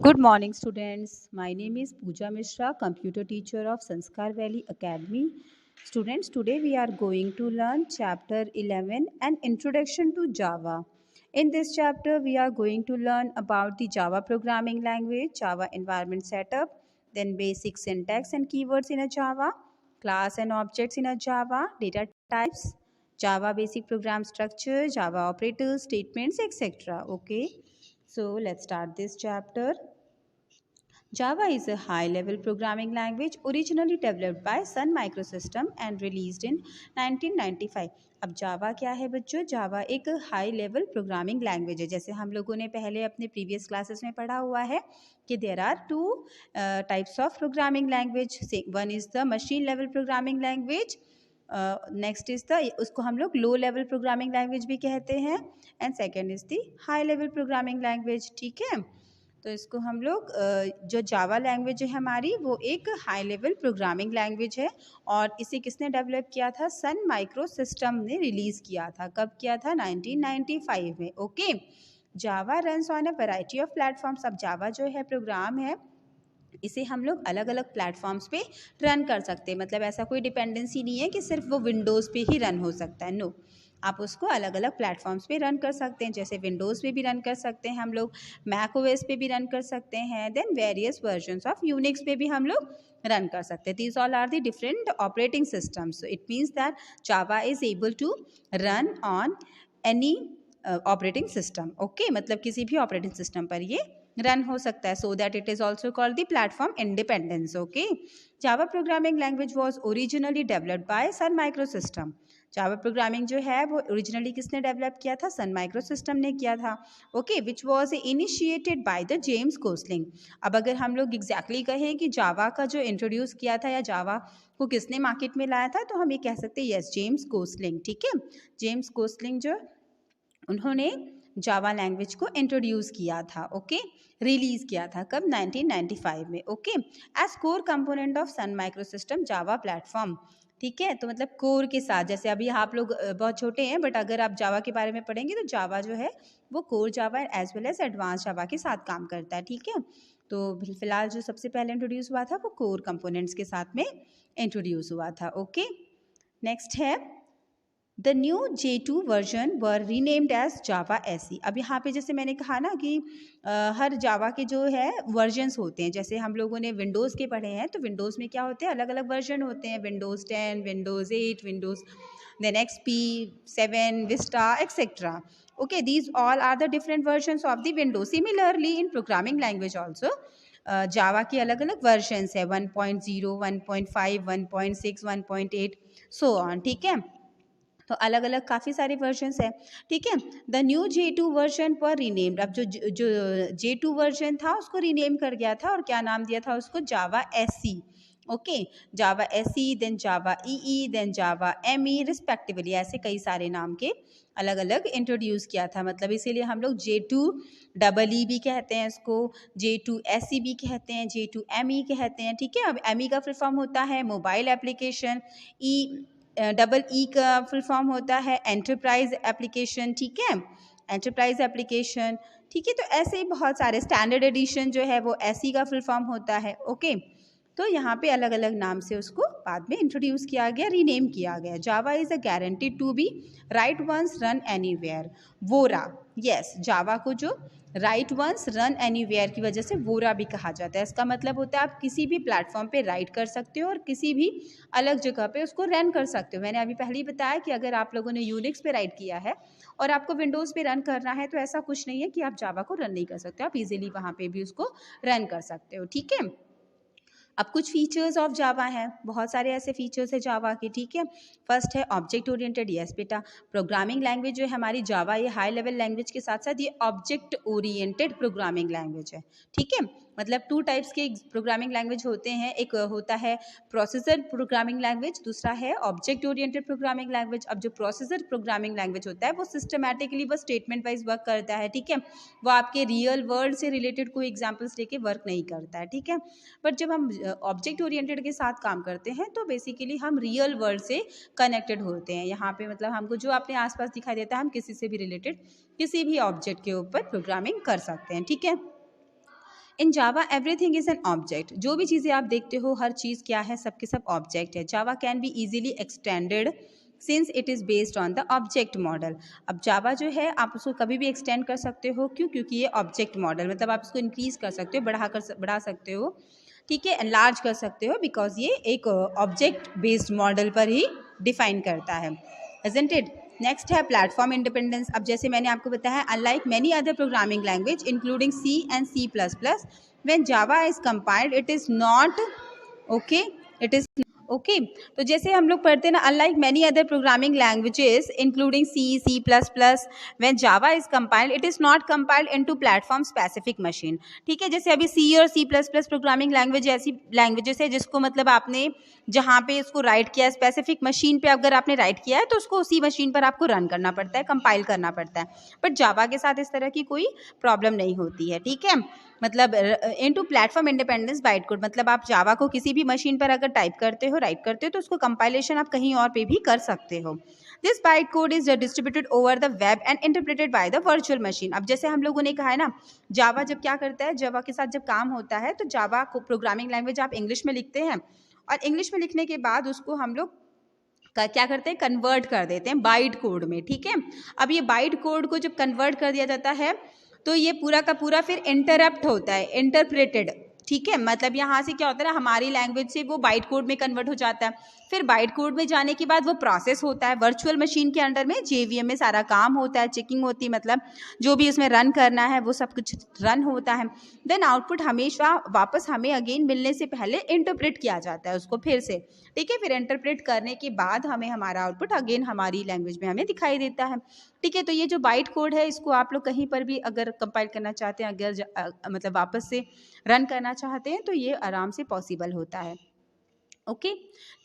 Good morning, students. My name is Pooja Mishra, computer teacher of Sanskar Valley Academy. Students, today we are going to learn chapter 11, an introduction to Java. In this chapter, we are going to learn about the Java programming language, Java environment setup, then basic syntax and keywords in a Java, class and objects in a Java, data types, Java basic program structure, Java operators, statements, etc. Okay. So let's start this chapter. Java is a high-level programming language originally developed by Sun Microsystem and released in 1995. अब जावा क्या है बच्चों? जावा एक high level programming language है. जैसे हम लोगों ने पहले अपने प्रीवियस क्लासेस में पढ़ा हुआ है कि there are two types of programming language. One is the machine level programming language, next is the उसको हम लोग लो लेवल प्रोग्रामिंग लैंग्वेज भी कहते हैं, and second is the high level programming language. ठीक है, तो इसको हम लोग जो जावा लैंग्वेज है हमारी वो एक हाई लेवल प्रोग्रामिंग लैंग्वेज है और इसे किसने डेवलप किया था? सन माइक्रो सिस्टम ने रिलीज़ किया था. कब किया था? 1995 में. Okay. Java runs on a variety of platforms. अब जावा जो है प्रोग्राम है इसे हम लोग अलग अलग प्लेटफॉर्म्स पे रन कर सकते हैं. मतलब ऐसा कोई डिपेंडेंसी नहीं है कि सिर्फ वो विंडोज़ पे ही रन हो सकता है. नो, आप उसको अलग अलग प्लेटफॉर्म्स पे रन कर सकते हैं. जैसे विंडोज़ पे भी रन कर सकते हैं हम लोग, मैक ओएस पे भी रन कर सकते हैं, then various versions of Unix पे भी हम लोग रन कर सकते हैं. These all are the different operating systems. It means that Java is able to run on any operating system. Okay, मतलब किसी भी ऑपरेटिंग सिस्टम पर ये रन हो सकता है. So that it is also called the platform independence. Okay. Java programming language was originally developed by Sun micro system. Java programming जो है वो ओरिजिनली किसने डेवलप किया था? सन माइक्रो सिस्टम ने किया था. Okay, which was initiated by the James Gosling. अब अगर हम लोग एग्जैक्टली कहें कि जावा का जो इंट्रोड्यूस किया था या जावा को किसने मार्केट में लाया था, तो हम ये कह सकते हैं यस, जेम्स गोसलिंग. ठीक है, जेम्स गोसलिंग जो उन्होंने जावा लैंग्वेज को इंट्रोड्यूस किया था. ओके, रिलीज किया था कब? 1995 में. Okay, as core component of Sun micro system Java platform. ठीक है, तो मतलब कोर के साथ, जैसे अभी आप लोग बहुत छोटे हैं बट अगर आप जावा के बारे में पढ़ेंगे तो जावा जो है वो core Java as well as advance Java के साथ काम करता है. ठीक है, तो फिलहाल जो सबसे पहले इंट्रोड्यूस हुआ था वो कोर कंपोनेंट्स के साथ में इंट्रोड्यूस हुआ था. ओके, नेक्स्ट है the new J2 version were renamed as Java SE. अब यहाँ पे जैसे मैंने कहा ना कि हर जावा के जो है वर्जन्स होते हैं. जैसे हम लोगों ने विंडोज़ के पढ़े हैं तो विंडोज़ में क्या होते हैं? अलग अलग वर्जन होते हैं. Windows 10, Windows 8, Windows then XP, 7, Vista etcetera. Okay, these all are the different versions of the Windows. Similarly, in programming language also, जावा की अलग अलग वर्जन्स है. 1.0, 1.5, 1.6, 1.8 सो ऑन. ठीक है, तो अलग अलग काफ़ी सारे वर्जन्स हैं. ठीक है, द न्यू J2 वर्जन पर रीनेम्ड. अब जो J2 वर्जन था उसको रीनेम कर गया था और क्या नाम दिया था उसको? जावा SE. ओके, जावा SE, देन जावा EE, देन जावा ME रिस्पेक्टिवली. ऐसे कई सारे नाम के अलग अलग इंट्रोड्यूस किया था. मतलब इसीलिए हम लोग J2 EE भी कहते हैं इसको, J2 SE भी कहते हैं, J2 ME कहते हैं. ठीक है, अब ME का फुल फॉर्म होता है मोबाइल एप्लीकेशन, डबल ई का फुल फॉर्म होता है एंटरप्राइज एप्लीकेशन. ठीक है, एंटरप्राइज एप्लीकेशन. ठीक है, तो ऐसे ही बहुत सारे. स्टैंडर्ड एडिशन जो है वो SE का फुल फॉर्म होता है. ओके, तो यहाँ पे अलग अलग नाम से उसको बाद में इंट्रोड्यूस किया गया, रीनेम किया गया. Java is a guaranteed to be write once run anywhere. वोरा, यस, जावा को जो राइट वंस रन एनीवेयर की वजह से वोरा भी कहा जाता है. इसका मतलब होता है आप किसी भी प्लेटफॉर्म पे राइट कर सकते हो और किसी भी अलग जगह पे उसको रन कर सकते हो. मैंने अभी पहले ही बताया कि अगर आप लोगों ने यूनिक्स पे राइट किया है और आपको विंडोज़ पे रन करना है तो ऐसा कुछ नहीं है कि आप जावा को रन नहीं कर सकते. आप इजीली वहाँ पे भी उसको रन कर सकते हो. ठीक है, अब कुछ फीचर्स ऑफ जावा हैं. बहुत सारे ऐसे फीचर्स है जावा के. ठीक है, फर्स्ट है ऑब्जेक्ट ओरिएंटेड. यस बेटा, प्रोग्रामिंग लैंग्वेज जो है हमारी जावा ये हाई लेवल लैंग्वेज के साथ साथ ये ऑब्जेक्ट ओरिएंटेड प्रोग्रामिंग लैंग्वेज है. ठीक है, मतलब टू टाइप्स के प्रोग्रामिंग लैंग्वेज होते हैं. एक होता है प्रोसेसर प्रोग्रामिंग लैंग्वेज, दूसरा है ऑब्जेक्ट ओरिएंटेड प्रोग्रामिंग लैंग्वेज. अब जो प्रोसेसर प्रोग्रामिंग लैंग्वेज होता है वो सिस्टमैटिकली बस स्टेटमेंट वाइज वर्क करता है. ठीक है, वो आपके रियल वर्ल्ड से रिलेटेड कोई एग्जाम्पल्स लेके वर्क नहीं करता है. ठीक है, बट जब हम ऑब्जेक्ट ओरिएंटेड के साथ काम करते हैं तो बेसिकली हम रियल वर्ल्ड से कनेक्टेड होते हैं. यहाँ पे मतलब हमको जो अपने आसपास दिखाई देता है हम किसी से भी रिलेटेड किसी भी ऑब्जेक्ट के ऊपर प्रोग्रामिंग कर सकते हैं. ठीक है, इन जावा एवरीथिंग इज एन ऑब्जेक्ट, जो भी चीज़ें आप देखते हो हर चीज़ क्या है, सबके सब ऑब्जेक्ट है। Java can be easily extended since it is based on the object model. अब जावा जो है आप उसको कभी भी एक्सटेंड कर सकते हो, क्यों? क्योंकि ये ऑब्जेक्ट मॉडल, मतलब आप इसको इंक्रीज कर सकते हो, बढ़ा सकते हो, ठीक है, एनलार्ज कर सकते हो, बिकॉज ये एक ऑब्जेक्ट बेस्ड मॉडल पर ही डिफाइन करता है, isn't it? नेक्स्ट है प्लेटफॉर्म इंडिपेंडेंस। अब जैसे मैंने आपको बताया है, unlike many other programming language including C and C++, when Java is compiled it is not okay, it is okay. तो जैसे हम लोग पढ़ते हैं ना, unlike many other programming languages including C++, when Java is compiled it is not compiled into platform specific machine, ठीक है। जैसे अभी C और C++ प्रोग्रामिंग लैंग्वेज ऐसी लैंग्वेजेस है जिसको मतलब आपने जहाँ पे इसको राइट किया है स्पेसिफिक मशीन पे, अगर आपने राइट किया है तो उसको उसी मशीन पर आपको रन करना पड़ता है, कंपाइल करना पड़ता है। बट जावा के साथ इस तरह की कोई प्रॉब्लम नहीं होती है, ठीक है। मतलब into platform independence byte code, मतलब आप जावा को किसी भी मशीन पर अगर टाइप करते हो, राइट करते हो, तो उसको कंपाइलेशन आप कहीं और पे भी कर सकते हो। This byte code is distributed over the web and interpreted by the virtual machine. अब जैसे हम लोगों ने कहा है ना, जावा जब क्या करता है, जावा के साथ जब काम होता है तो जावा को प्रोग्रामिंग लैंग्वेज आप इंग्लिश में लिखते हैं, और इंग्लिश में लिखने के बाद उसको हम लोग क्या करते हैं, कन्वर्ट कर देते हैं बाइट कोड में, ठीक है। अब ये बाइट कोड को जब कन्वर्ट कर दिया जाता है तो ये पूरा का पूरा फिर इंटरप्ट होता है, इंटरप्रेटेड, ठीक है। मतलब यहाँ से क्या होता है ना, हमारी लैंग्वेज से वो बाइट कोड में कन्वर्ट हो जाता है, फिर बाइट कोड में जाने के बाद वो प्रोसेस होता है वर्चुअल मशीन के अंडर में, JVM में सारा काम होता है, चेकिंग होती है, मतलब जो भी उसमें रन करना है वो सब कुछ रन होता है। देन आउटपुट हमेशा वापस हमें अगेन मिलने से पहले इंटरप्रेट किया जाता है उसको फिर से, ठीक है। फिर इंटरप्रेट करने के बाद हमें हमारा आउटपुट अगेन हमारी लैंग्वेज में हमें दिखाई देता है, ठीक है। तो ये जो बाइट कोड है इसको आप लोग कहीं पर भी अगर कंपाइल करना चाहते हैं, अगर मतलब वापस से रन करना चाहते हैं तो ये आराम से पॉसिबल होता है, ओके।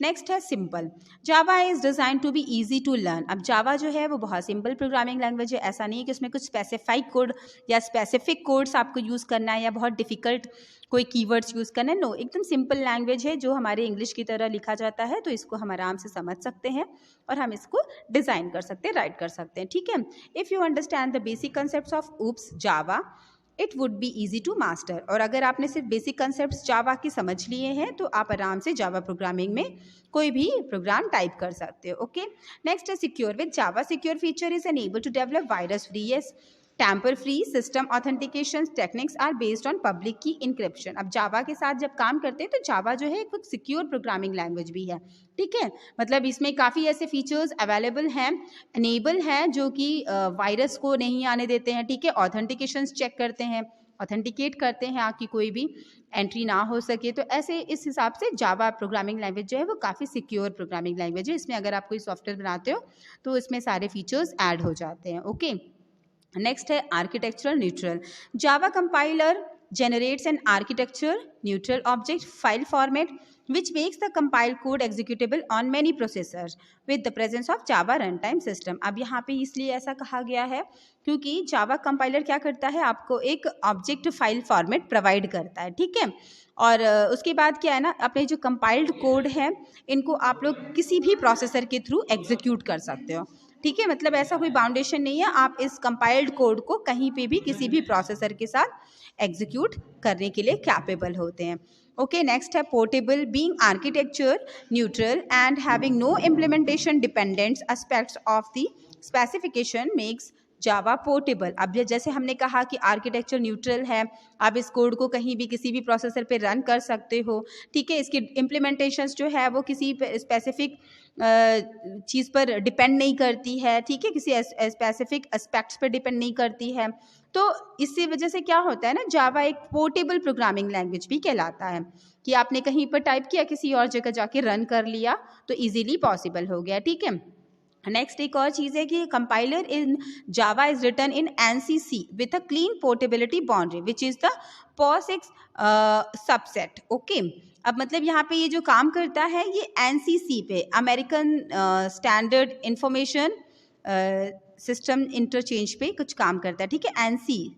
नेक्स्ट है simple. Java is design to be easy to learn. अब जावा जो है वो बहुत सिंपल प्रोग्रामिंग लैंग्वेज है, ऐसा नहीं है कि उसमें कुछ स्पेसिफाइड कोड या स्पेसिफिक कोड्स आपको यूज़ करना है या बहुत डिफिकल्ट कोई कीवर्ड्स यूज़ करना है, नो, एकदम सिंपल लैंग्वेज है जो हमारे इंग्लिश की तरह लिखा जाता है, तो इसको हम आराम से समझ सकते हैं और हम इसको डिज़ाइन कर सकते हैं, राइट कर सकते हैं, ठीक है। If you understand the basic concept of OOPs Java it would be easy to master. और अगर आपने सिर्फ बेसिक कंसेप्ट जावा की समझ लिए हैं तो आप आराम से जावा प्रोग्रामिंग में कोई भी प्रोग्राम टाइप कर सकते हो, ओके। नेक्स्ट है secure. With Java secure feature is enable to develop virus free, yes, tamper free system authentication techniques are based on public key encryption. अब जावा के साथ जब काम करते हैं तो जावा जो है एक सिक्योर प्रोग्रामिंग लैंग्वेज भी है, ठीक है। मतलब इसमें काफ़ी ऐसे फीचर्स अवेलेबल हैं, अनेबल हैं, जो कि वायरस को नहीं आने देते हैं, ठीक है। ऑथेंटिकेशन चेक करते हैं, ऑथेंटिकेट करते हैं आपकी कोई भी एंट्री ना हो सके। तो ऐसे इस हिसाब से जावा प्रोग्रामिंग लैंग्वेज जो है वो काफ़ी सिक्योर प्रोग्रामिंग लैंग्वेज है। इसमें अगर आप कोई सॉफ्टवेयर बनाते हो तो इसमें सारे फीचर्स ऐड हो जाते हैं, ओके। नेक्स्ट है architectural neutral. Java compiler generates an architecture neutral object file format which makes the compiled code executable on many processors with the presence of Java runtime system। अब यहाँ पे इसलिए ऐसा कहा गया है क्योंकि जावा कंपाइलर क्या करता है, आपको एक ऑब्जेक्ट फाइल फॉर्मेट प्रोवाइड करता है, ठीक है। और उसके बाद क्या है ना, अपने जो कंपाइल्ड कोड है इनको आप लोग किसी भी प्रोसेसर के थ्रू एग्जीक्यूट कर सकते हो, ठीक है। मतलब ऐसा कोई बाउंडेशन नहीं है, आप इस कंपाइल्ड कोड को कहीं पे भी किसी भी प्रोसेसर के साथ एग्जीक्यूट करने के लिए कैपेबल होते हैं, ओके। नेक्स्ट है portable. Being architecture neutral and having no implementation dependents aspects of the specification makes Java portable. अब जैसे हमने कहा कि आर्किटेक्चर न्यूट्रल है, आप इस कोड को कहीं भी किसी भी प्रोसेसर पे रन कर सकते हो, ठीक है। इसकी इम्प्लीमेंटेशंस जो है वो किसी स्पेसिफिक चीज़ पर डिपेंड नहीं करती है, ठीक है, किसी स्पेसिफिक एस्पेक्ट्स पर डिपेंड नहीं करती है। तो इसी वजह से क्या होता है ना, जावा एक पोर्टेबल प्रोग्रामिंग लैंग्वेज भी कहलाता है कि आपने कहीं पर टाइप किया, किसी और जगह जाके रन कर लिया तो इजीली पॉसिबल हो गया, ठीक है। नेक्स्ट एक और चीज़ है कि compiler in Java is written in NCC with a clean portability boundary which is the POSIX subset, okay. अब मतलब यहाँ पे ये जो काम करता है ये NCC पे, American standard information system interchange पे कुछ काम करता है, ठीक है। ASCII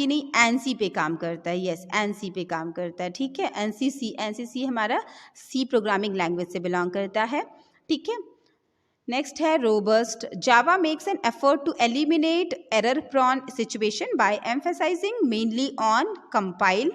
नहीं, NC पे काम करता है, यस, NC पे काम करता है, ठीक है। NCC हमारा C प्रोग्रामिंग लैंग्वेज से बिलोंग करता है, ठीक है। नेक्स्ट है robust. Java makes an effort to eliminate error prone situation by emphasizing mainly on compile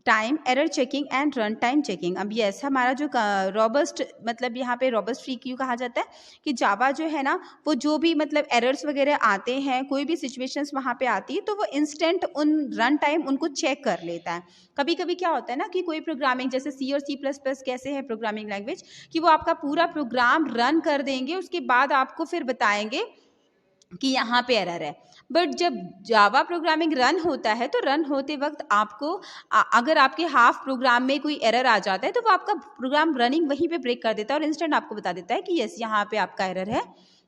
time, error checking and run time checking. अब यस, हमारा जो रोबस्ट मतलब यहाँ पे रोबस्ट फ्री क्यों कहा जाता है कि जावा जो है ना वो जो भी मतलब एरर्स वगैरह आते हैं, कोई भी सिचुएशंस वहाँ पे आती है तो वो इंस्टेंट उन रन टाइम उनको चेक कर लेता है. कभी कभी क्या होता है ना कि कोई प्रोग्रामिंग जैसे सी और C++ कैसे है प्रोग्रामिंग लैंग्वेज कि वो आपका पूरा प्रोग्राम रन कर देंगे, उसके बाद आपको फिर बताएंगे कि यहाँ पे एरर है. बट जब जावा प्रोग्रामिंग रन होता है तो रन होते वक्त आपको अगर आपके हाफ प्रोग्राम में कोई एरर आ जाता है तो वो आपका प्रोग्राम रनिंग वहीं पे ब्रेक कर देता है और इंस्टेंट आपको बता देता है कि यस यहाँ पे आपका एरर है,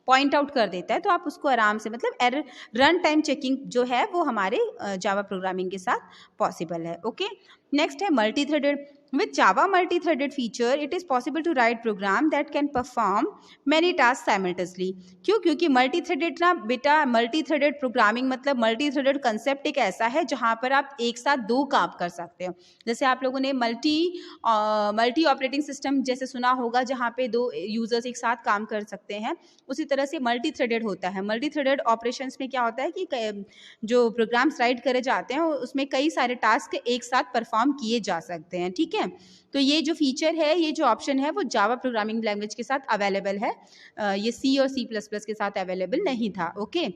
पॉइंट आउट कर देता है. तो आप उसको आराम से मतलब एरर रन टाइम चेकिंग जो है वो हमारे जावा प्रोग्रामिंग के साथ पॉसिबल है. ओके, नेक्स्ट है multi threaded. With Java multi-threaded feature, it is possible to write program that can perform many tasks simultaneously. क्यों? क्योंकि multi-threaded ना बेटा, multi-threaded programming मतलब multi-threaded concept एक ऐसा है जहाँ पर आप एक साथ दो काम कर सकते हो. जैसे आप लोगों ने मल्टी ऑपरेटिंग सिस्टम जैसे सुना होगा जहाँ पे दो यूजर्स एक साथ काम कर सकते हैं, उसी तरह से multi-threaded होता है. multi-threaded operations में क्या होता है कि जो प्रोग्राम्स राइट करे जाते हैं उसमें कई सारे टास्क एक साथ परफॉर्म किए जा सकते हैं. ठीक है, तो ये जो फीचर है, ये जो ऑप्शन है वो जावा प्रोग्रामिंग लैंग्वेज के साथ अवेलेबल है, ये सी और C++ के साथ अवेलेबल नहीं था. Okay,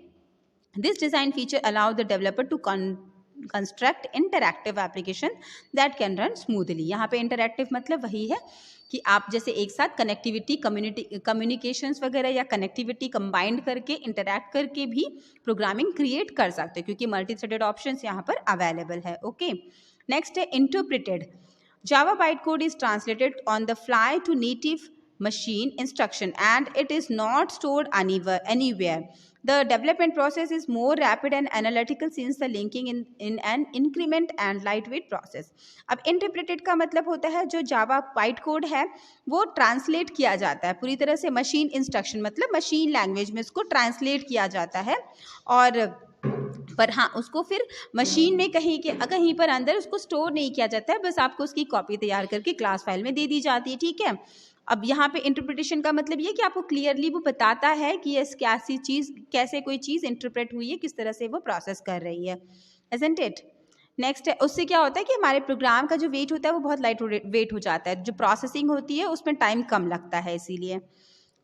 this design feature allow the developer to construct interactive application that can run smoothly. यहाँ पे इंटरैक्टिव मतलब वही है कि आप जैसे एक साथ कनेक्टिविटी कम्युनिकेशंस वगैरह या कनेक्टिविटी कंबाइंड करके इंटरैक्ट करके भी प्रोग्रामिंग क्रिएट कर सकते हो क्योंकि मल्टी थ्रेडेड ऑप्शंस यहाँ पर अवेलेबल है. ओके, नेक्स्ट है interpreted. Java bytecode is translated on the fly to native machine instruction and it is not stored anywhere. The development process is more rapid and analytical since the linking in an increment and lightweight process. अब interpreted का मतलब होता है जो Java bytecode है वो translate किया जाता है पूरी तरह से मशीन इंस्ट्रक्शन मतलब मशीन लैंग्वेज में इसको ट्रांसलेट किया जाता है और पर हाँ उसको फिर मशीन में कहीं पर अंदर उसको स्टोर नहीं किया जाता है, बस आपको उसकी कॉपी तैयार करके क्लास फाइल में दे दी जाती है. ठीक है, अब यहाँ पे इंटरप्रिटेशन का मतलब ये कि आपको क्लियरली वो बताता है कि ये कैसे कोई चीज़ इंटरप्रेट हुई है, किस तरह से वो प्रोसेस कर रही है. Isn't it? नेक्स्ट है, उससे क्या होता है कि हमारे प्रोग्राम का जो वेट होता है वो बहुत लाइट वेट हो जाता है, जो प्रोसेसिंग होती है उसमें टाइम कम लगता है इसीलिए.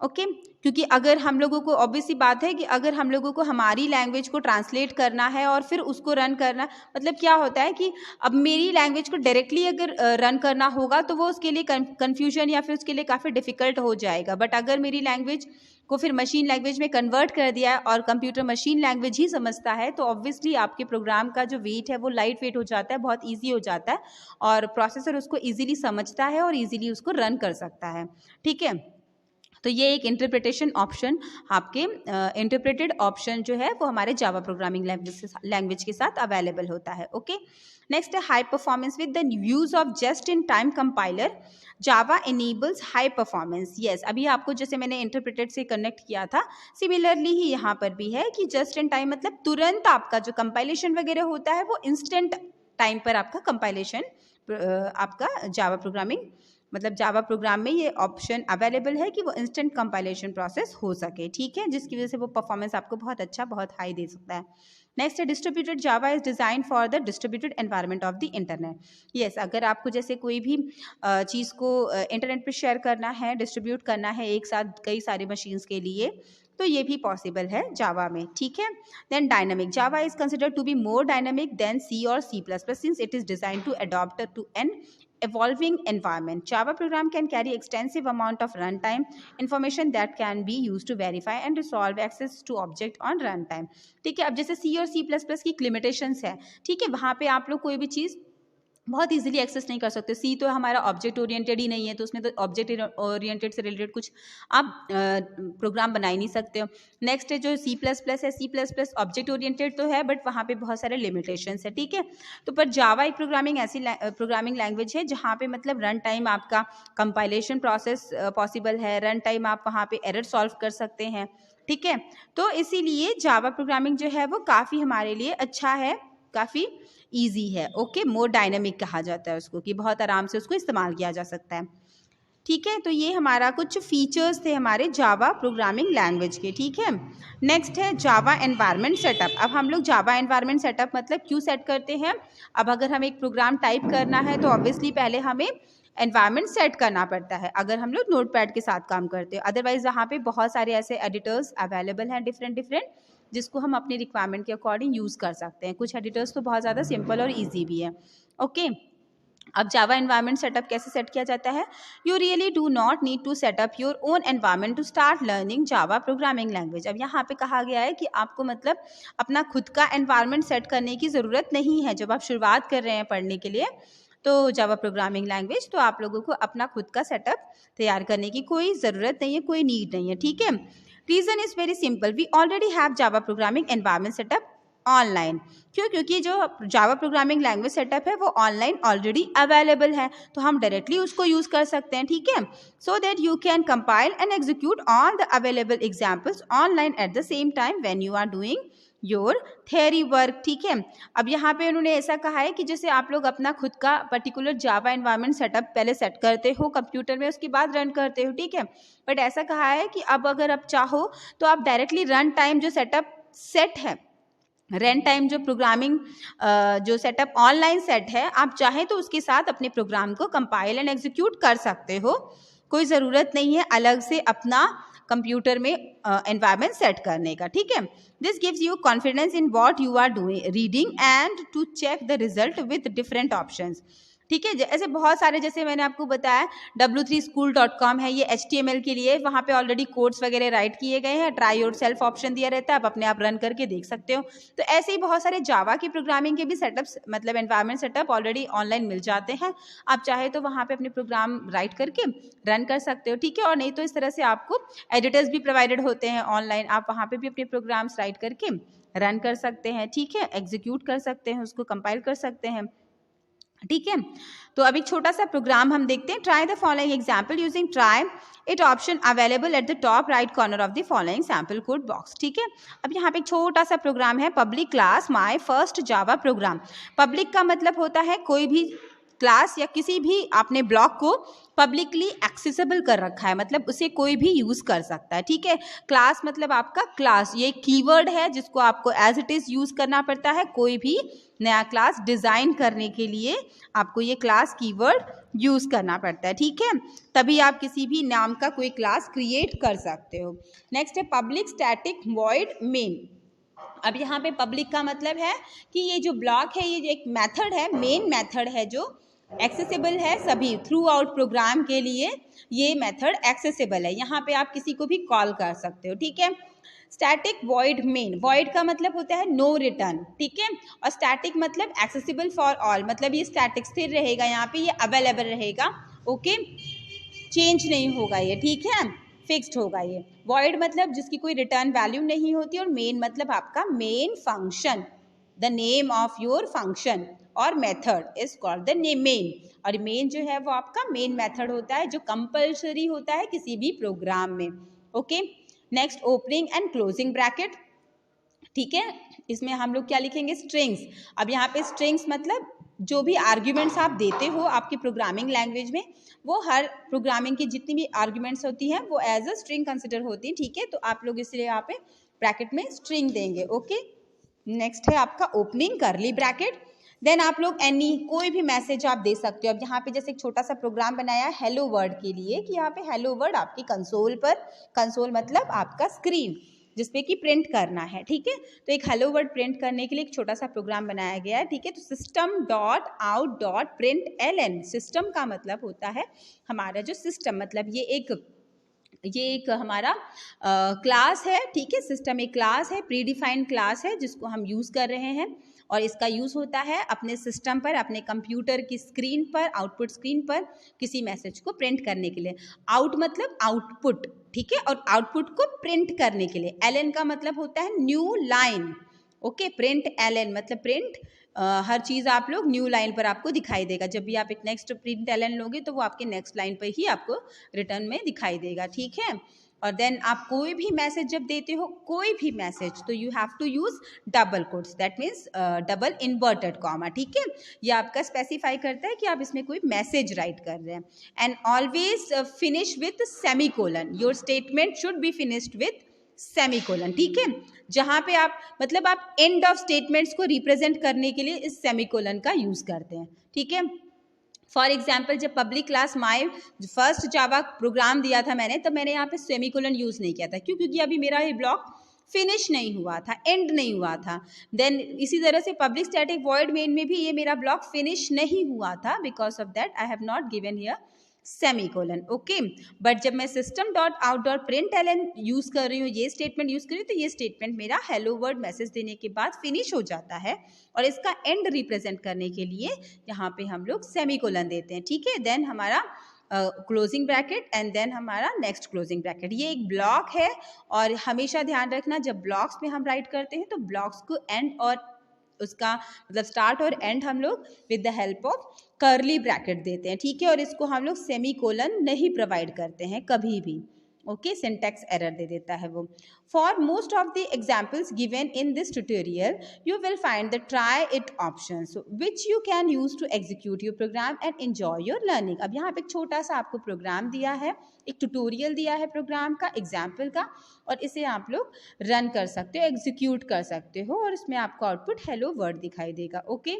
ओके, क्योंकि अगर हम लोगों को ऑब्वियस सी बात है कि अगर हम लोगों को हमारी लैंग्वेज को ट्रांसलेट करना है और फिर उसको रन करना, मतलब क्या होता है कि अब मेरी लैंग्वेज को डायरेक्टली अगर रन करना होगा तो वो उसके लिए कन्फ्यूजन या फिर उसके लिए काफ़ी डिफिकल्ट हो जाएगा. बट अगर मेरी लैंग्वेज को फिर मशीन लैंग्वेज में कन्वर्ट कर दिया है और कंप्यूटर मशीन लैंग्वेज ही समझता है तो ऑब्वियसली आपके प्रोग्राम का जो वेट है वो लाइट वेट हो जाता है, बहुत ईजी हो जाता है और प्रोसेसर उसको ईजिली समझता है और ईजिली उसको रन कर सकता है. ठीक है, तो ये एक इंटरप्रिटेशन ऑप्शन आपके इंटरप्रेटेड ऑप्शन जो है वो हमारे जावा प्रोग्रामिंग लैंग्वेज के साथ अवेलेबल होता है. ओके, नेक्स्ट है high performance with the use of just in time compiler. Java enables high performance. Yes, अभी आपको जैसे मैंने इंटरप्रेटेड से कनेक्ट किया था सिमिलरली ही यहाँ पर भी है कि जस्ट इन टाइम मतलब तुरंत आपका जो कंपाइलेशन वगैरह होता है वो इंस्टेंट टाइम पर आपका कंपाइलेशन आपका जावा प्रोग्रामिंग मतलब जावा प्रोग्राम में ये ऑप्शन अवेलेबल है कि वो इंस्टेंट कंपाइलेशन प्रोसेस हो सके. ठीक है, जिसकी वजह से वो परफॉर्मेंस आपको बहुत अच्छा बहुत हाई दे सकता है. नेक्स्ट है distributed. Java is design for the distributed environment of the internet. Yes, अगर आपको जैसे कोई भी चीज़ को इंटरनेट पर शेयर करना है, डिस्ट्रीब्यूट करना है एक साथ कई सारे मशीन्स के लिए, तो ये भी पॉसिबल है जावा में. ठीक है, then dynamic. Java is considered to be more dynamic than C और C++ since it is design to adopt to an evolving environment. Java program can carry extensive amount of runtime information that can be used to verify and resolve access to object on runtime. ठीक है, अब जैसे C और C++ की limitations है, ठीक है, वहाँ पे आप लोग कोई भी चीज़ बहुत इजीली एक्सेस नहीं कर सकते. सी तो हमारा ऑब्जेक्ट ओरिएंटेड ही नहीं है तो उसमें तो ऑब्जेक्ट ओरिएंटेड से रिलेटेड कुछ आप प्रोग्राम बना ही नहीं सकते हो. नेक्स्ट है जो C++ है, C++ ऑब्जेक्ट ओरिएंटेड तो है बट वहाँ पे बहुत सारे लिमिटेशंस है. ठीक है, तो पर जावा एक प्रोग्रामिंग लैंग्वेज है जहाँ पे मतलब रन टाइम आपका कंपाइलेशन प्रोसेस पॉसिबल है, रन टाइम आप वहाँ पे एरर सॉल्व कर सकते हैं. ठीक है, तो इसीलिए जावा प्रोग्रामिंग जो है वो काफ़ी हमारे लिए अच्छा है, काफ़ी ईजी है. ओके, मोर डायनेमिक कहा जाता है उसको कि बहुत आराम से उसको इस्तेमाल किया जा सकता है. ठीक है, तो ये हमारा कुछ फीचर्स थे हमारे जावा प्रोग्रामिंग लैंग्वेज के। ठीक है, नेक्स्ट है जावा एनवायरनमेंट सेटअप। अब हम लोग जावा एनवायरनमेंट सेटअप मतलब क्यों सेट करते हैं? अब अगर हमें एक प्रोग्राम टाइप करना है तो ऑब्वियसली पहले हमें एनवायरनमेंट सेट करना पड़ता है, अगर हम लोग नोटपैड के साथ काम करते हैं। अदरवाइज यहाँ पे बहुत सारे ऐसे एडिटर्स अवेलेबल हैं डिफरेंट डिफरेंट, जिसको हम अपनी रिक्वायरमेंट के अकॉर्डिंग यूज़ कर सकते हैं। कुछ एडिटर्स तो बहुत ज़्यादा सिंपल और ईजी भी है। ओके, अब जावा एनवायरनमेंट सेटअप कैसे सेट किया जाता है? You really do not need to setup your own environment to start learning Java programming language. अब यहाँ पे कहा गया है कि आपको मतलब अपना खुद का एनवायरनमेंट सेट करने की ज़रूरत नहीं है। जब आप शुरुआत कर रहे हैं पढ़ने के लिए तो जावा प्रोग्रामिंग लैंग्वेज, तो आप लोगों को अपना खुद का सेटअप तैयार करने की कोई ज़रूरत नहीं है, कोई नीड नहीं है। ठीक है, reason is very simple, we already have Java programming environment setup online. क्यों? क्योंकि जो जावा प्रोग्रामिंग लैंग्वेज सेटअप है वो ऑनलाइन ऑलरेडी अवेलेबल है, तो हम डायरेक्टली उसको यूज़ कर सकते हैं। ठीक है, so that you can compile and execute all the available examples online at the same time when you are doing your theory work. ठीक है, अब यहाँ पे उन्होंने ऐसा कहा है कि जैसे आप लोग अपना खुद का पर्टिकुलर जावा एनवायरनमेंट सेटअप पहले सेट करते हो कंप्यूटर में, उसके बाद रन करते हो। ठीक है, बट ऐसा कहा है कि अब अगर आप चाहो तो आप डायरेक्टली रन टाइम जो सेटअप सेट है, रन टाइम जो प्रोग्रामिंग जो सेटअप ऑनलाइन सेट है, आप चाहें तो उसके साथ अपने प्रोग्राम को कंपाइल एंड एग्जीक्यूट कर सकते हो। कोई ज़रूरत नहीं है अलग से अपना कंप्यूटर में एनवायरनमेंट सेट करने का। ठीक है, this gives you confidence in what you are doing reading and to check the result with different options. ठीक है, ऐसे बहुत सारे, जैसे मैंने आपको बताया w3school.com है, ये HTML के लिए, वहाँ पे ऑलरेडी कोड्स वगैरह राइट किए गए हैं, ट्राई योर सेल्फ ऑप्शन दिया रहता है, आप अपने आप रन करके देख सकते हो। तो ऐसे ही बहुत सारे जावा की प्रोग्रामिंग के भी सेटअप्स मतलब एनवायरनमेंट सेटअप ऑलरेडी ऑनलाइन मिल जाते हैं, आप चाहे तो वहाँ पे अपने प्रोग्राम राइट करके रन कर सकते हो। ठीक है, और नहीं तो इस तरह से आपको एडिटर्स भी प्रोवाइडेड होते हैं ऑनलाइन, आप वहाँ पे भी अपने प्रोग्राम्स राइट करके रन कर सकते हैं। ठीक है, एग्जीक्यूट कर सकते हैं, उसको कंपाइल कर सकते हैं। ठीक है, तो अभी छोटा सा प्रोग्राम हम देखते हैं। Try the following example using try it option available at the top right corner of the following sample code box. ठीक है, अब यहाँ पे एक छोटा सा प्रोग्राम है, public class my first Java program. Public का मतलब होता है कोई भी क्लास या किसी भी आपने ब्लॉक को पब्लिकली एक्सेसिबल कर रखा है, मतलब उसे कोई भी यूज़ कर सकता है। ठीक है, क्लास मतलब आपका क्लास, ये कीवर्ड है जिसको आपको एज इट इज़ यूज़ करना पड़ता है। कोई भी नया क्लास डिज़ाइन करने के लिए आपको ये क्लास कीवर्ड यूज़ करना पड़ता है। ठीक है, तभी आप किसी भी नाम का कोई क्लास क्रिएट कर सकते हो। नेक्स्ट है पब्लिक स्टैटिक वॉइड मेन। अब यहाँ पे पब्लिक का मतलब है कि ये जो ब्लॉक है, ये एक मेथड है, मेन मेथड है जो एक्सेसिबल है सभी थ्रू आउट प्रोग्राम के लिए, ये मेथड एक्सेसिबल है, यहाँ पे आप किसी को भी कॉल कर सकते हो। ठीक है, स्टैटिक वॉइड मेन, वॉइड का मतलब होता है नो रिटर्न। ठीक है, और स्टैटिक मतलब एक्सेसिबल फॉर ऑल, मतलब ये स्टैटिक स्थिर रहेगा, यहाँ पे ये अवेलेबल रहेगा। ओके, चेंज नहीं होगा ये। ठीक है, फिक्स्ड होगा ये। वॉइड मतलब जिसकी कोई रिटर्न वैल्यू नहीं होती, और मेन मतलब आपका main function, the name of your function और method is called the name main. और मेन जो है वो आपका मेन मेथड होता है जो कंपल्सरी होता है किसी भी प्रोग्राम में। Okay, next opening and closing bracket. ठीक है, इसमें हम लोग क्या लिखेंगे? स्ट्रिंग्स। अब यहाँ पे स्ट्रिंग्स मतलब जो भी आर्ग्यूमेंट्स आप देते हो आपकी प्रोग्रामिंग लैंग्वेज में, वो हर प्रोग्रामिंग की जितनी भी आर्ग्यूमेंट्स होती हैं वो एज अ स्ट्रिंग कंसिडर होती है। ठीक है, तो आप लोग इसलिए यहाँ पे ब्रैकेट में स्ट्रिंग देंगे। ओके, नेक्स्ट है आपका ओपनिंग करली ब्रैकेट। देन आप लोग एनी कोई भी मैसेज आप दे सकते हो। अब यहाँ पे जैसे एक छोटा सा प्रोग्राम बनाया है हेलो वर्ड के लिए, कि यहाँ पे हेलो वर्ड आपकी कंसोल पर, कंसोल मतलब आपका स्क्रीन जिसपे कि प्रिंट करना है। ठीक है, तो एक हेलो वर्ड प्रिंट करने के लिए एक छोटा सा प्रोग्राम बनाया गया है। ठीक है, तो system dot out dot print ln, system का मतलब होता है हमारा जो सिस्टम, मतलब ये एक हमारा क्लास है। ठीक है, सिस्टम एक क्लास है, प्री डिफाइंड क्लास है जिसको हम यूज़ कर रहे हैं, और इसका यूज़ होता है अपने सिस्टम पर, अपने कंप्यूटर की स्क्रीन पर, आउटपुट स्क्रीन पर किसी मैसेज को प्रिंट करने के लिए। आउट मतलब आउटपुट, ठीक है, और आउटपुट को प्रिंट करने के लिए। एलएन का मतलब होता है new line. Okay, print L मतलब प्रिंट, हर चीज़ आप लोग न्यू लाइन पर आपको दिखाई देगा। जब भी आप एक नेक्स्ट प्रिंट एलएन लोगे तो वो आपके नेक्स्ट लाइन पर ही आपको रिटर्न में दिखाई देगा। ठीक है, और देन आप कोई भी मैसेज जब देते हो, कोई भी मैसेज, तो you have to use double quotes, that means double inverted comma, ठीक है। ये आपका स्पेसिफाई करता है कि आप इसमें कोई मैसेज राइट कर रहे हैं। And always finish with semicolon, your statement should be finished with semicolon, ठीक है। जहां पे आप मतलब आप एंड ऑफ स्टेटमेंट्स को रिप्रेजेंट करने के लिए इस सेमीकोलन का यूज करते हैं, ठीक है। फॉर एग्जाम्पल जब public class my first Java program दिया था मैंने, तब मैंने यहाँ पे सेमीकोलन यूज नहीं किया था, क्यों? क्योंकि अभी मेरा ये ब्लॉक फिनिश नहीं हुआ था, एंड नहीं हुआ था। देन इसी तरह से पब्लिक स्टैटिक वॉइड मेन में भी ये मेरा ब्लॉक फिनिश नहीं हुआ था, because of that I have not given here semicolon, okay. But जब मैं system dot out dot println use कर रही हूँ, ये स्टेटमेंट यूज कर रही हूँ, तो ये स्टेटमेंट मेरा हेलो वर्ड मैसेज देने के बाद फिनिश हो जाता है, और इसका एंड रिप्रेजेंट करने के लिए यहाँ पे हम लोग सेमीकोलन देते हैं, ठीक है। देन हमारा क्लोजिंग ब्रैकेट एंड देन हमारा नेक्स्ट क्लोजिंग ब्रैकेट। ये एक ब्लॉक है, और हमेशा ध्यान रखना जब ब्लॉक्स में हम राइट करते हैं तो ब्लॉक्स को एंड और उसका मतलब स्टार्ट और एंड हम लोग with the help of curly bracket देते हैं, ठीक है। और इसको हम लोग सेमीकोलन नहीं प्रोवाइड करते हैं कभी भी, ओके। सिंटैक्स एरर दे देता है वो। For most of the examples given in this tutorial you will find the try it options which you can use to execute your program and enjoy your learning. अब यहाँ पे एक छोटा सा आपको प्रोग्राम दिया है, एक ट्यूटोरियल दिया है प्रोग्राम का, एग्जाम्पल का, और इसे आप लोग रन कर सकते हो, एग्जीक्यूट कर सकते हो, और इसमें आपको आउटपुट हेलो वर्ड दिखाई देगा, ओके।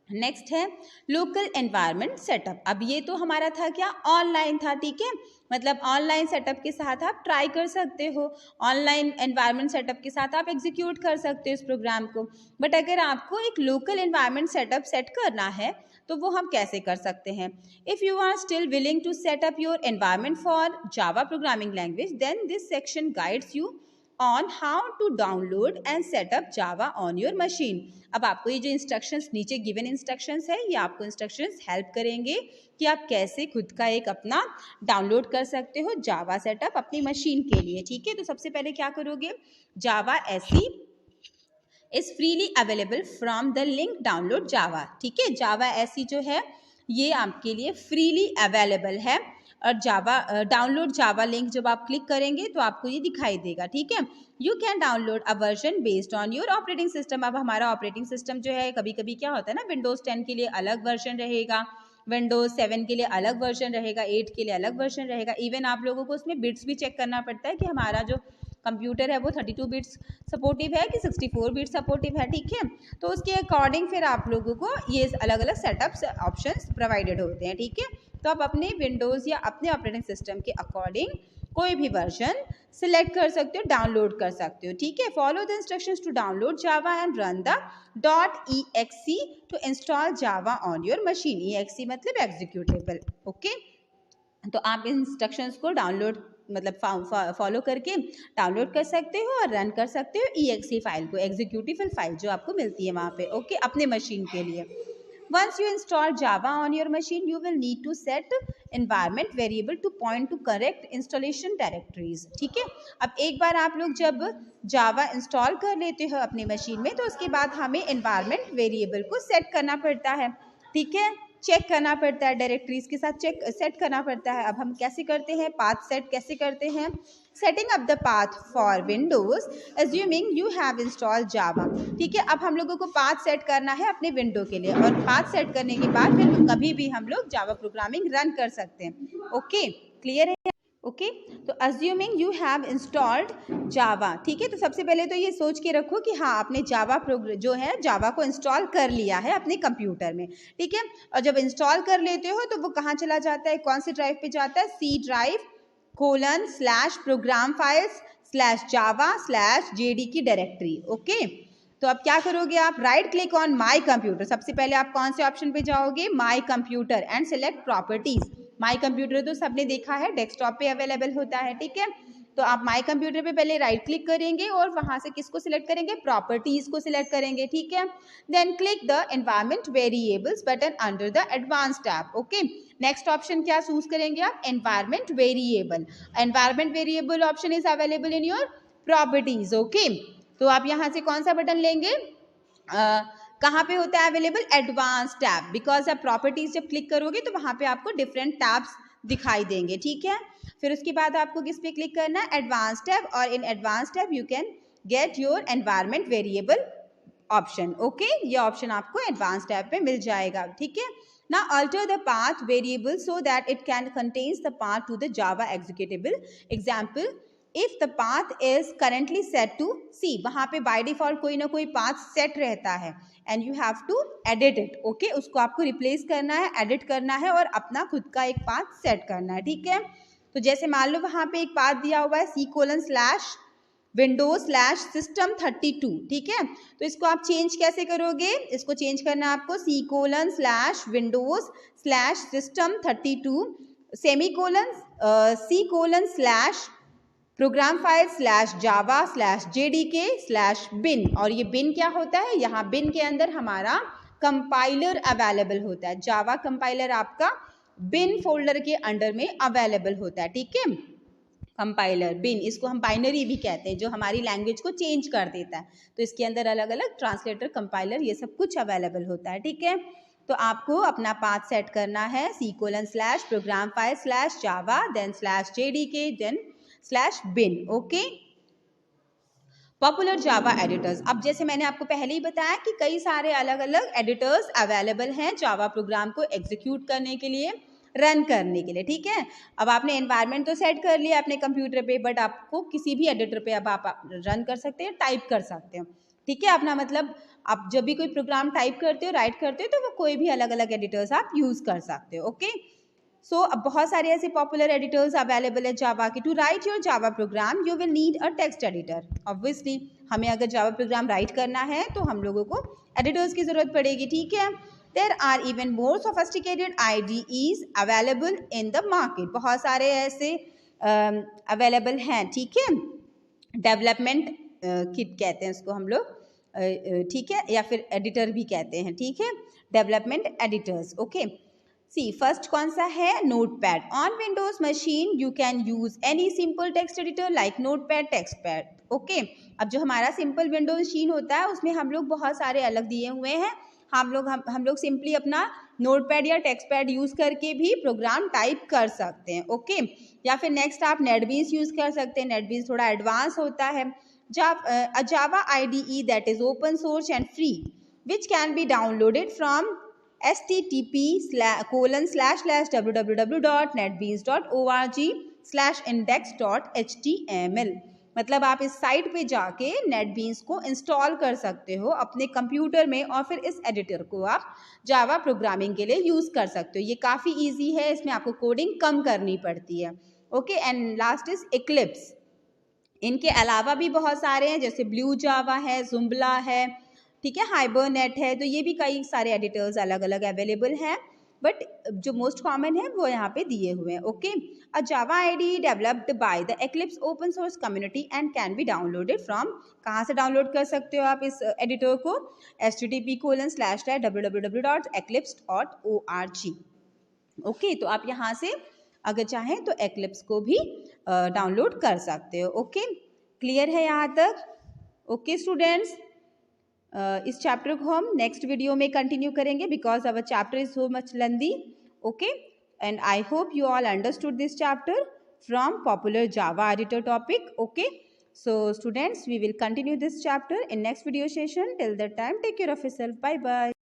नेक्स्ट है लोकल एनवायरनमेंट सेटअप। अब ये तो हमारा था क्या, ऑनलाइन था, ठीक है। मतलब ऑनलाइन सेटअप के साथ आप ट्राई कर सकते हो, ऑनलाइन एनवायरनमेंट सेटअप के साथ आप एग्जीक्यूट कर सकते हो इस प्रोग्राम को। बट अगर आपको एक लोकल एनवायरनमेंट सेटअप सेट करना है तो वो हम कैसे कर सकते हैं? If you are still willing to set up your environment for Java programming language, then this section guides you on how to download and set up Java on your machine। अब आपको ये जो इंस्ट्रक्शंस नीचे given instructions है, ये आपको instructions help करेंगे कि आप कैसे खुद का एक अपना डाउनलोड कर सकते हो जावा सेटअप अपनी मशीन के लिए, ठीक है। तो सबसे पहले क्या करोगे, javac is freely available from the link download Java, ठीक है। जावा एसी जो है ये आपके लिए फ्रीली अवेलेबल है, और जावा डाउनलोड जावा लिंक जब आप क्लिक करेंगे तो आपको ये दिखाई देगा, ठीक है। You can download a version based on your operating system. अब हमारा ऑपरेटिंग सिस्टम जो है, कभी कभी क्या होता है ना, विंडोज 10 के लिए अलग वर्जन रहेगा, विंडोज 7 के लिए अलग वर्जन रहेगा, 8 के लिए अलग वर्जन रहेगा। इवन आप लोगों को उसमें बिट्स भी चेक करना पड़ता है कि हमारा जो कंप्यूटर है वो 32 बिट्स सपोर्टिव है कि 64 बिट्स सपोर्टिव है, ठीक है। तो उसके अकॉर्डिंग फिर आप लोगों को ये अलग अलग सेटअप्स ऑप्शंस प्रोवाइडेड होते हैं, ठीक है। तो आप अपने विंडोज़ या अपने ऑपरेटिंग सिस्टम के अकॉर्डिंग कोई भी वर्जन सिलेक्ट कर सकते हो, डाउनलोड कर सकते हो, ठीक है। Follow the instructions to download Java and run the .exe to install Java on your machine. exe मतलब एग्जीक्यूटेबल, ओके। तो आप इन इंस्ट्रक्शंस को डाउनलोड मतलब फॉलो करके डाउनलोड कर सकते हो और रन कर सकते हो exe फाइल को, एग्जीक्यूटेबल फाइल जो आपको मिलती है वहाँ पे, ओके, अपने मशीन के लिए। Once you install Java on your machine, you will need to set environment variable to point to correct installation directories, ठीक है। अब एक बार आप लोग जब Java इंस्टॉल कर लेते हो अपनी मशीन में, तो उसके बाद हमें environment variable को सेट करना पड़ता है, ठीक है। चेक करना पड़ता है, डायरेक्टरीज के साथ सेट करना पड़ता है। अब हम कैसे करते हैं, पाथ सेट कैसे करते हैं? Setting up the path for Windows assuming you have install Java, ठीक है। अब हम लोगों को पाथ सेट करना है अपने विंडो के लिए, और पाथ सेट करने के बाद फिर कभी भी हम लोग जावा प्रोग्रामिंग रन कर सकते हैं, ओके। क्लियर है, ओके। तो अज्यूमिंग यू हैव इंस्टॉल्ड जावा, ठीक है। तो सबसे पहले तो ये सोच के रखो कि हाँ, आपने जावा जो है जावा को इंस्टॉल कर लिया है अपने कंप्यूटर में, ठीक है। और जब इंस्टॉल कर लेते हो तो वो कहाँ चला जाता है, कौन सी ड्राइव पे जाता है? C drive :program files /java/jd की डायरेक्टरी, ओके। तो अब क्या करोगे आप, right click on my computer. सबसे पहले आप कौन से ऑप्शन पे जाओगे, my computer, and select properties. My computer तो सबने देखा है, डेस्कटॉप पे अवेलेबल होता है, ठीक है। तो आप माई कंप्यूटर पे पहले राइट क्लिक करेंगे और वहां से किसको सिलेक्ट करेंगे, प्रॉपर्टीज को सिलेक्ट करेंगे, ठीक है। Then click the environment variables button under the advance tab, okay. Next option क्या चूज करेंगे आप, environment variable. Environment variable option is available in your properties, okay. तो आप यहाँ से कौन सा बटन लेंगे, कहाँ पे होता है अवेलेबल, एडवांस टैब, बिकॉज आप प्रॉपर्टीज जब क्लिक करोगे तो वहाँ पे आपको डिफरेंट टैब्स दिखाई देंगे, ठीक है। फिर उसके बाद आपको किस पे क्लिक करना है, एडवांस टैब, और in advance tab you can get your environment variable option. Okay, ये ऑप्शन आपको एडवांस टैब पे मिल जाएगा, ठीक है। Now alter the path variable so that it can contains the path to the Java executable. Example, if the path is currently set to C, वहाँ पे by default कोई ना कोई path set रहता है and you have to edit it. Okay, उसको आपको replace करना है, edit करना है और अपना खुद का एक path set करना है, ठीक है। तो जैसे मान लो वहाँ पे एक path दिया हुआ है C:/Windows/System32, ठीक है। तो इसको आप चेंज कैसे करोगे, इसको चेंज करना है आपको C:/Windows/System32 सेमीकोलन C:/Program/File/Java/JDK/bin, और ये bin क्या होता है, यहाँ bin के अंदर हमारा कंपाइलर अवेलेबल होता है। जावा कंपाइलर आपका bin फोल्डर के अंडर में अवेलेबल होता है, ठीक है। कंपाइलर बिन, इसको हम बाइनरी भी कहते हैं, जो हमारी लैंग्वेज को चेंज कर देता है। तो इसके अंदर अलग अलग ट्रांसलेटर, कंपाइलर, ये सब कुछ अवेलेबल होता है, ठीक है। तो आपको अपना पाथ सेट करना है C:/Program/File/Java then /JDK then /bin। Okay, popular Java editors. अब जैसे मैंने आपको पहले ही बताया कि कई सारे अलग अलग एडिटर्स अवेलेबल हैं जावा प्रोग्राम को एग्जीक्यूट करने के लिए, रन करने के लिए, ठीक है। अब आपने एनवायरनमेंट तो सेट कर लिया अपने कंप्यूटर पे, बट आपको किसी भी एडिटर पे अब आप रन कर सकते हैं, टाइप कर सकते हो, ठीक है। अपना मतलब आप जब भी कोई प्रोग्राम टाइप करते हो, राइट करते हो, तो वो कोई भी अलग अलग एडिटर्स आप यूज कर सकते हो। ओके, सो अब बहुत सारे ऐसे पॉपुलर एडिटर्स अवेलेबल है जावा की। To write your Java program you will need a text editor. Obviously हमें अगर जावा प्रोग्राम राइट करना है तो हम लोगों को एडिटर्स की जरूरत पड़ेगी, ठीक है। There are even more sophisticated IDEs available in the market. बहुत सारे ऐसे अवेलेबल हैं, ठीक है। डेवलपमेंट किट कहते हैं उसको हम लोग, ठीक है, या फिर एडिटर भी कहते हैं, ठीक है, development editors. Okay, see first कौन सा है, notepad. On Windows machine you can use any simple text editor like notepad, textpad. Okay, अब जो हमारा सिंपल विंडोज मशीन होता है उसमें हम लोग बहुत सारे अलग दिए हुए हैं, हम लोग सिंपली अपना नोटपैड या टेक्स्टपैड यूज करके भी प्रोग्राम टाइप कर सकते हैं। ओके, या फिर नेक्स्ट आप नेटबीन्स यूज कर सकते हैं, नेटबीन्स थोड़ा एडवांस होता है। जावा IDE that is open source and free which can be downloaded from http://www.netbeans.org/index.html। मतलब आप इस साइट पे जाके नेटबीन्स को इंस्टॉल कर सकते हो अपने कंप्यूटर में, और फिर इस एडिटर को आप जावा प्रोग्रामिंग के लिए यूज कर सकते हो। ये काफ़ी इजी है, इसमें आपको कोडिंग कम करनी पड़ती है। Okay, and last is Eclipse. इनके अलावा भी बहुत सारे हैं, जैसे ब्लू जावा है, जुम्बला है, ठीक है, हाइबरनेट है। तो ये भी कई सारे एडिटर्स अलग अलग अवेलेबल हैं, बट जो मोस्ट कॉमन है वो यहाँ पे दिए हुए हैं। Okay, a Java IDE developed by the eclipse open source community and can be downloaded from, कहाँ से डाउनलोड कर सकते हो आप इस एडिटर को, http://www.eclipse.org। ओके, तो आप यहाँ से अगर चाहें तो एक्लिप्स को भी डाउनलोड कर सकते हो। ओके, क्लियर है यहाँ तक? ओके स्टूडेंट्स, इस चैप्टर को हम नेक्स्ट वीडियो में कंटिन्यू करेंगे because our chapter is so much lengthy. Okay, and I hope you all understood this chapter from popular Java editor topic. Okay, so students, we will continue this chapter in next video session. Till that time, take care of yourself. Bye bye.